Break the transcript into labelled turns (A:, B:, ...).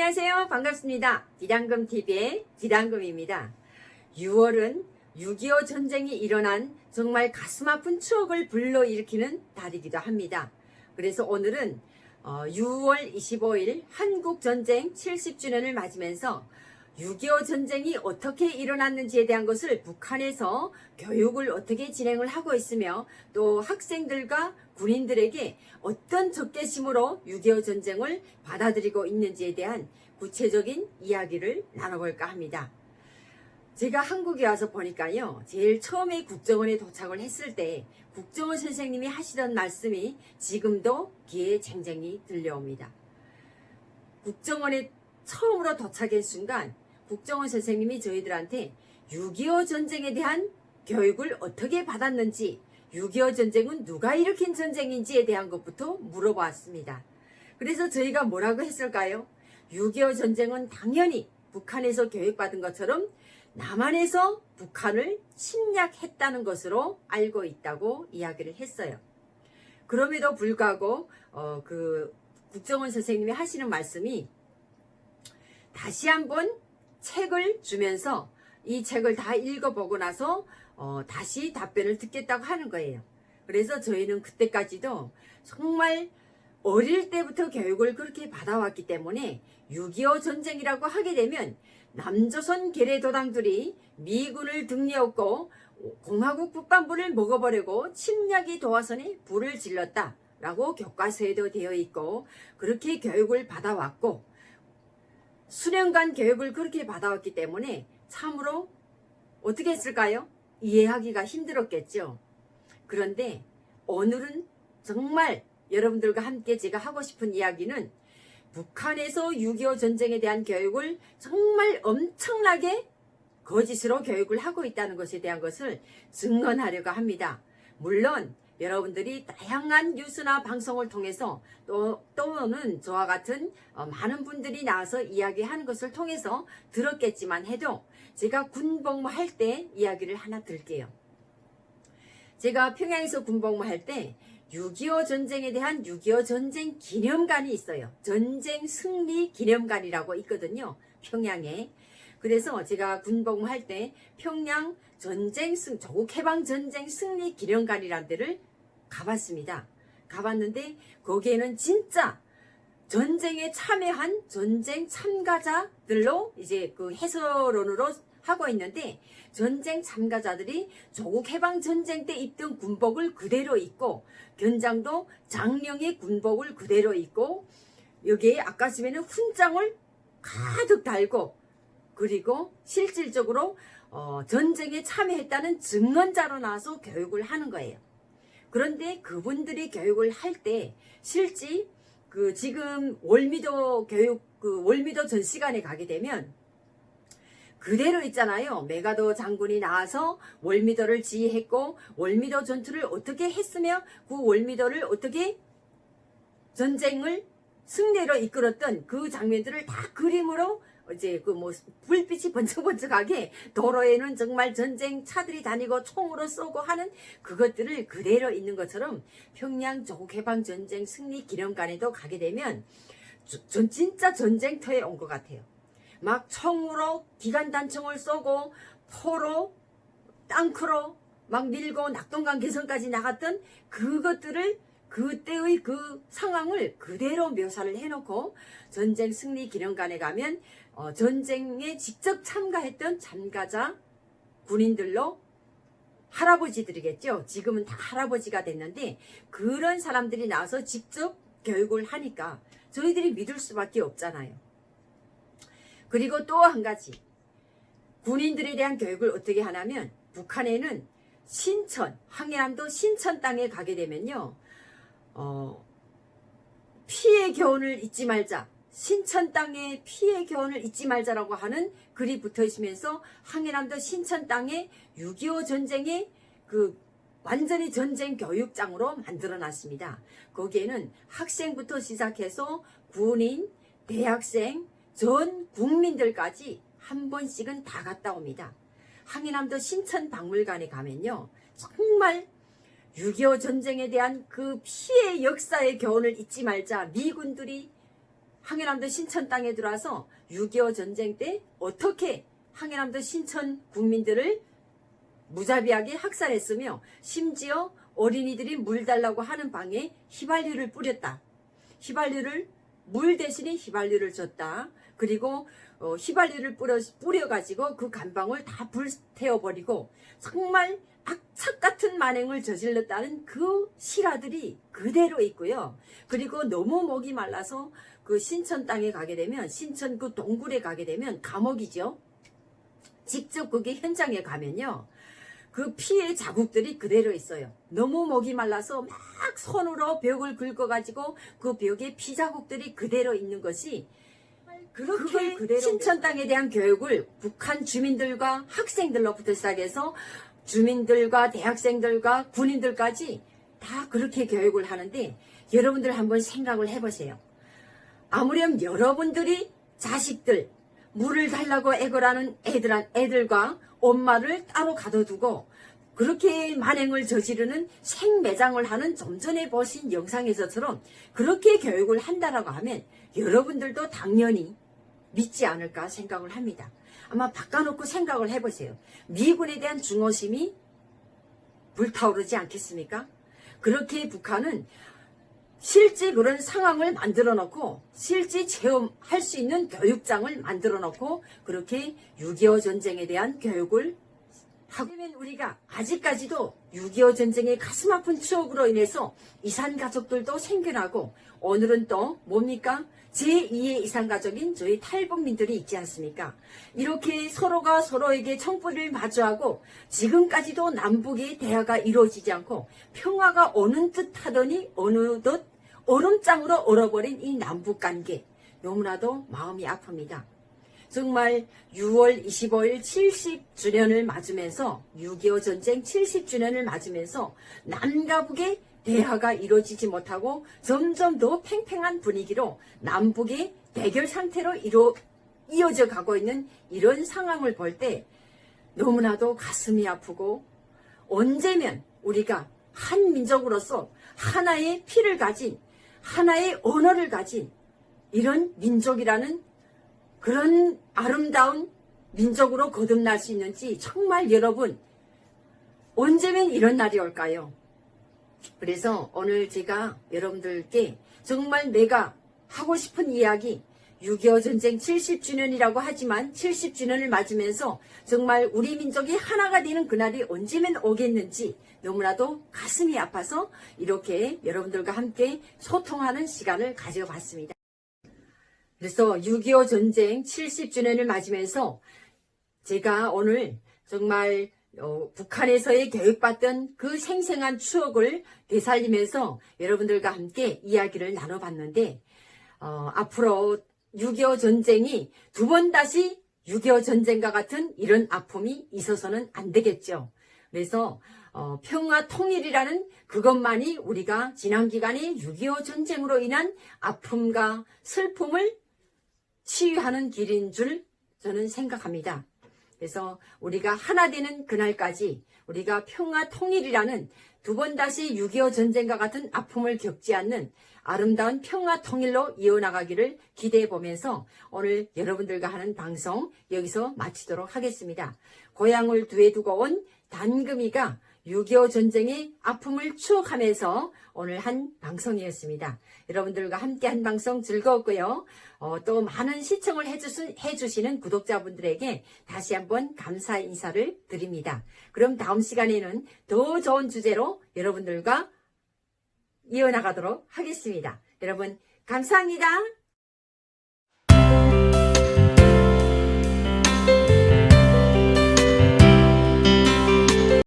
A: 안녕하세요. 반갑습니다. 비단금TV의 비단금입니다. 6월은 6.25 전쟁이 일어난 정말 가슴 아픈 추억을 불러일으키는 달이기도 합니다. 그래서 오늘은 6월 25일 한국전쟁 70주년을 맞으면서 6.25 전쟁이 어떻게 일어났는지에 대한 것을 북한에서 교육을 어떻게 진행을 하고 있으며 또 학생들과 군인들에게 어떤 적개심으로 6.25 전쟁을 받아들이고 있는지에 대한 구체적인 이야기를 나눠볼까 합니다. 제가 한국에 와서 보니까요, 제일 처음에 국정원에 도착을 했을 때 국정원 선생님이 하시던 말씀이 지금도 귀에 쟁쟁이 들려옵니다. 국정원에 처음으로 도착한 순간 국정원 선생님이 저희들한테 6.25 전쟁에 대한 교육을 어떻게 받았는지, 6.25 전쟁은 누가 일으킨 전쟁인지에 대한 것부터 물어봤습니다. 그래서 저희가 뭐라고 했을까요? 6.25 전쟁은 당연히 북한에서 교육받은 것처럼 남한에서 북한을 침략했다는 것으로 알고 있다고 이야기를 했어요. 그럼에도 불구하고 그 국정원 선생님이 하시는 말씀이 다시 한번 책을 주면서 이 책을 다 읽어보고 나서 다시 답변을 듣겠다고 하는 거예요. 그래서 저희는 그때까지도 정말 어릴 때부터 교육을 그렇게 받아왔기 때문에 6.25 전쟁이라고 하게 되면 남조선 계례도당들이 미군을 등려했고 공화국 국방부를 먹어버리고 침략이 도화선에 불을 질렀다라고 교과서에도 되어 있고 그렇게 교육을 받아왔고 수년간 교육을 그렇게 받아왔기 때문에 참으로 어떻게 했을까요? 이해하기가 힘들었겠죠. 그런데 오늘은 정말 여러분들과 함께 제가 하고 싶은 이야기는 북한에서 6.25 전쟁에 대한 교육을 정말 엄청나게 거짓으로 교육을 하고 있다는 것에 대한 것을 증언하려고 합니다. 물론 여러분들이 다양한 뉴스나 방송을 통해서 또는 저와 같은 많은 분들이 나와서 이야기하는 것을 통해서 들었겠지만 해도 제가 군복무할 때 이야기를 하나 드릴게요. 제가 평양에서 군복무할 때 6.25 전쟁에 대한 6.25 전쟁 기념관이 있어요. 전쟁 승리 기념관이라고 있거든요. 평양에. 그래서 제가 군복무할 때 평양 조국 해방 전쟁 승리 기념관이라는 데를 가봤습니다. 가봤는데 거기에는 진짜 전쟁에 참여한 전쟁 참가자들로 이제 그 해설원으로 하고 있는데 전쟁 참가자들이 조국 해방 전쟁 때 입던 군복을 그대로 입고 견장도 장령의 군복을 그대로 입고 여기에 아까쯤에는 훈장을 가득 달고 그리고 실질적으로 전쟁에 참여했다는 증언자로 나와서 교육을 하는 거예요. 그런데 그분들이 교육을 할 때 실제 그 지금 월미도 교육 월미도 전시관에 가게 되면 그대로 있잖아요. 메가더 장군이 나와서 월미도를 지휘했고 월미도 전투를 어떻게 했으며 그 월미도를 어떻게 전쟁을 승리로 이끌었던 그 장면들을 다 그림으로 이제 그 뭐 불빛이 번쩍번쩍하게 도로에는 정말 전쟁 차들이 다니고 총으로 쏘고 하는 그것들을 그대로 있는 것처럼 평양 조국 해방 전쟁 승리 기념관에도 가게 되면 진짜 전쟁터에 온 것 같아요. 막 총으로 기관단총을 쏘고 포로 땅크로 막 밀고 낙동강 개성까지 나갔던 그것들을 그때의 그 상황을 그대로 묘사를 해놓고 전쟁 승리 기념관에 가면 전쟁에 직접 참가했던 참가자 군인들로 할아버지들이겠죠. 지금은 다 할아버지가 됐는데 그런 사람들이 나와서 직접 교육을 하니까 저희들이 믿을 수밖에 없잖아요. 그리고 또 한 가지 군인들에 대한 교육을 어떻게 하냐면 북한에는 신천, 항해남도 신천 땅에 가게 되면요. 피의 교훈을 잊지 말자. 신천 땅에 피의 교훈을 잊지 말자라고 하는 글이 붙어 있으면서 항해남도 신천 땅에 6.25 전쟁의 그 완전히 전쟁 교육장으로 만들어 놨습니다. 거기에는 학생부터 시작해서 군인, 대학생, 전 국민들까지 한 번씩은 다 갔다 옵니다. 항해남도 신천박물관에 가면요. 정말 6.25 전쟁에 대한 그 피해 역사의 교훈을 잊지 말자. 미군들이 항해남도 신천 땅에 들어와서 6.25 전쟁 때 어떻게 항해남도 신천 국민들을 무자비하게 학살했으며 심지어 어린이들이 물 달라고 하는 방에 휘발유를 뿌렸다. 물 대신에 휘발유를 줬다. 그리고 휘발유를 뿌려가지고 그 간방을 다 불태워버리고 정말 악착 같은 만행을 저질렀다는 그 실화들이 그대로 있고요. 그리고 너무 목이 말라서 그 신천 땅에 가게 되면, 신천 그 동굴에 가게 되면 감옥이죠. 직접 거기 현장에 가면요, 그 피의 자국들이 그대로 있어요. 너무 목이 말라서 막 손으로 벽을 긁어가지고 그 벽에 피 자국들이 그대로 있는 것이, 그렇게 그대로 신천 땅에 대한 교육을 북한 주민들과 학생들로부터 시작해서 주민들과 대학생들과 군인들까지 다 그렇게 교육을 하는데, 여러분들 한번 생각을 해보세요. 아무렴 여러분들이 자식들, 물을 달라고 애걸하는 애들과 엄마를 따로 가둬두고 그렇게 만행을 저지르는 생매장을 하는 좀 전에 보신 영상에서처럼 그렇게 교육을 한다라고 하면 여러분들도 당연히 믿지 않을까 생각을 합니다. 아마 바꿔놓고 생각을 해보세요. 미군에 대한 중호심이 불타오르지 않겠습니까? 그렇게 북한은 실제 그런 상황을 만들어 놓고 실제 체험할 수 있는 교육장을 만들어 놓고 그렇게 6.25 전쟁에 대한 교육을 하고, 우리가 아직까지도 6.25 전쟁의 가슴 아픈 추억으로 인해서 이산가족들도 생겨나고, 오늘은 또 뭡니까? 제2의 이산가족인 저희 탈북민들이 있지 않습니까? 이렇게 서로가 서로에게 총불을 마주하고 지금까지도 남북의 대화가 이루어지지 않고 평화가 오는 듯 하더니 어느덧 얼음장으로 얼어버린 이 남북관계, 너무나도 마음이 아픕니다. 정말 6월 25일 70주년을 맞으면서 6.25 전쟁 70주년을 맞으면서 남과 북의 대화가 이루어지지 못하고 점점 더 팽팽한 분위기로 남북의 대결 상태로 이어져 가고 있는 이런 상황을 볼 때 너무나도 가슴이 아프고, 언제면 우리가 한 민족으로서 하나의 피를 가진, 하나의 언어를 가진 이런 민족이라는 그런 아름다운 민족으로 거듭날 수 있는지, 정말 여러분 언제면 이런 날이 올까요? 그래서 오늘 제가 여러분들께 정말 내가 하고 싶은 이야기, 6.25 전쟁 70주년이라고 하지만 70주년을 맞으면서 정말 우리 민족이 하나가 되는 그날이 언제면 오겠는지 너무나도 가슴이 아파서 이렇게 여러분들과 함께 소통하는 시간을 가져봤습니다. 그래서 6.25 전쟁 70주년을 맞으면서 제가 오늘 정말 북한에서의 교육받던 그 생생한 추억을 되살리면서 여러분들과 함께 이야기를 나눠봤는데, 앞으로 6.25 전쟁이 두 번 다시 6.25 전쟁과 같은 이런 아픔이 있어서는 안 되겠죠. 그래서 평화 통일이라는 그것만이 우리가 지난 기간에 6.25 전쟁으로 인한 아픔과 슬픔을 치유하는 길인 줄 저는 생각합니다. 그래서 우리가 하나 되는 그날까지 우리가 평화 통일이라는 두 번 다시 6.25 전쟁과 같은 아픔을 겪지 않는 아름다운 평화 통일로 이어나가기를 기대해 보면서 오늘 여러분들과 하는 방송 여기서 마치도록 하겠습니다. 고향을 두에 두고 온 단금이가 6.25 전쟁의 아픔을 추억하면서 오늘 한 방송이었습니다. 여러분들과 함께 한 방송 즐거웠고요. 또 많은 시청을 해주시는 구독자분들에게 다시 한번 감사 인사를 드립니다. 그럼 다음 시간에는 더 좋은 주제로 여러분들과 이어나가도록 하겠습니다. 여러분 감사합니다.